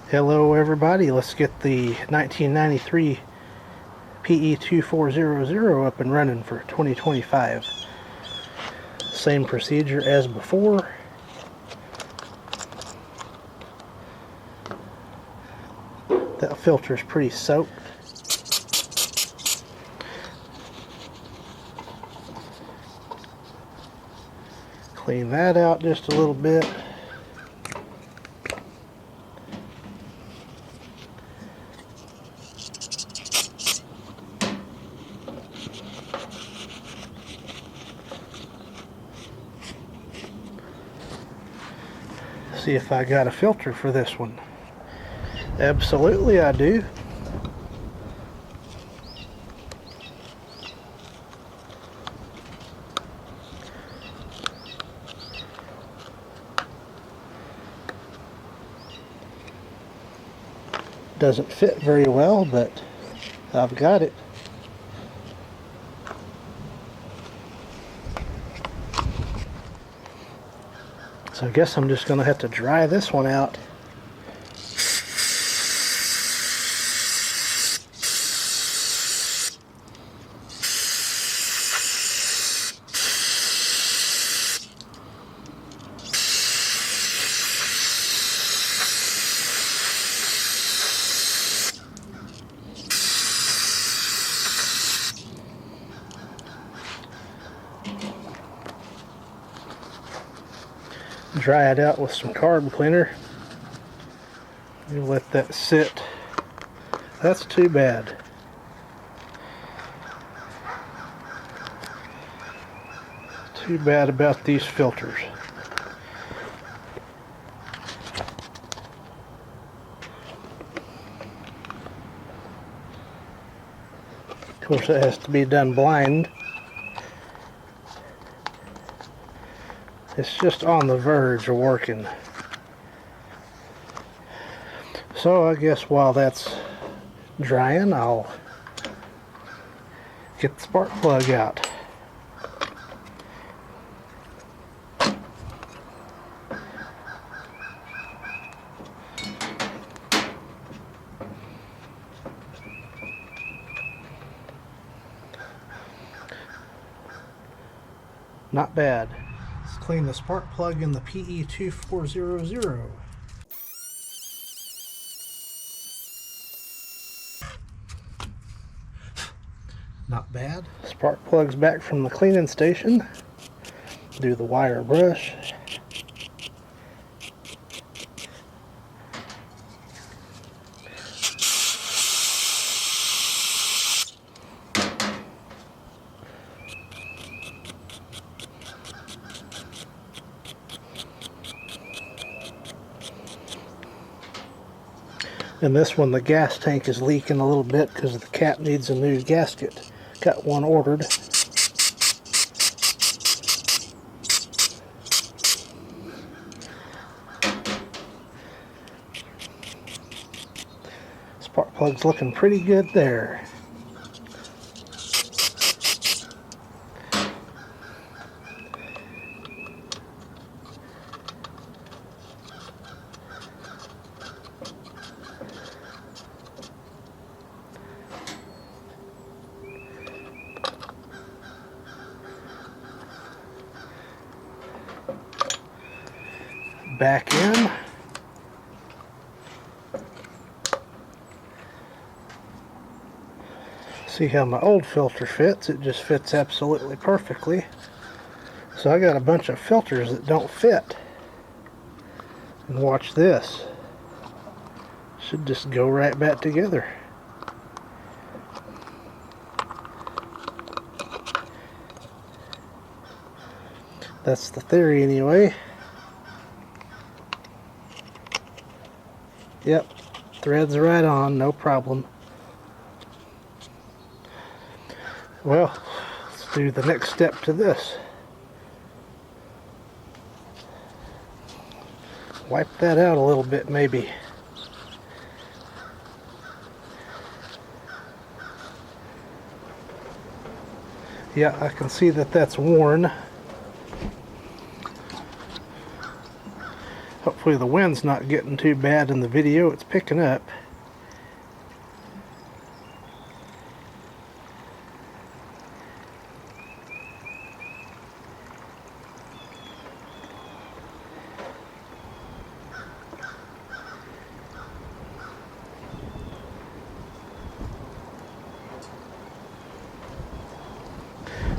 Hello everybody, let's get the 1993 PE2400 up and running for 2025. Same procedure as before. That filter's pretty soaked. Clean that out just a little bit. See if I got a filter for this one. Absolutely I do. Doesn't fit very well, but I've got it. So I guess I'm just going to have to dry this one out. Dry it out with some carb cleaner. You let that sit. That's too bad. Too bad about these filters. Of course, it has to be done blind. It's just on the verge of working. So I guess while that's drying, I'll get the spark plug out. Not bad. Let's clean the spark plug in the PE2400. Not bad. Spark plug's back from the cleaning station. Do the wire brush. And this one, the gas tank is leaking a little bit because the cap needs a new gasket. Got one ordered. Spark plug's looking pretty good there. Back in. See how my old filter fits? It just fits absolutely perfectly. So I got a bunch of filters that don't fit. And watch this. Should just go right back together. That's the theory anyway. Yep, threads right on, no problem. Well, let's do the next step to this. Wipe that out a little bit maybe. Yeah, I can see that that's worn. Hopefully the wind's not getting too bad in the video. It's picking up.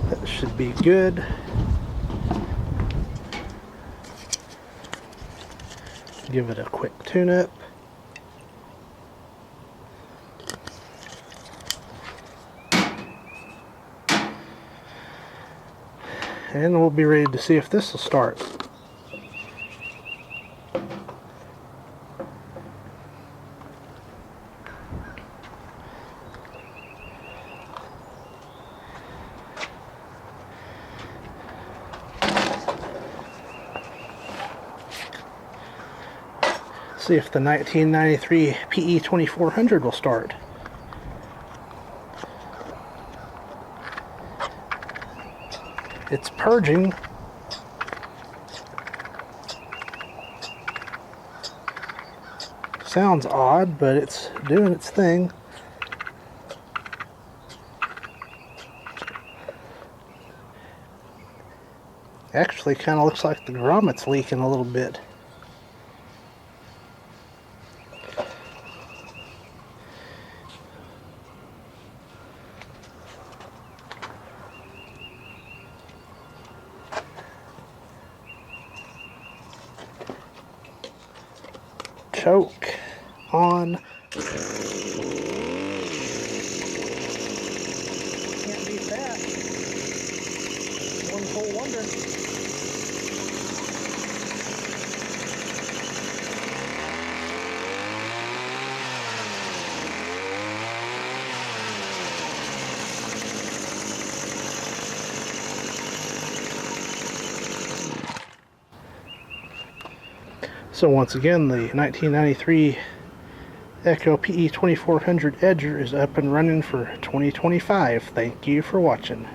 That should be good. Give it a quick tune-up. And we'll be ready to see if this will start. See if the 1993 PE2400 will start. It's purging. Sounds odd, but it's doing its thing. Actually, kind of looks like the grommet's leaking a little bit. Choke on. Can't beat that. One whole wonder. So once again, the 1993 Echo PE2400 Edger is up and running for 2025. Thank you for watching.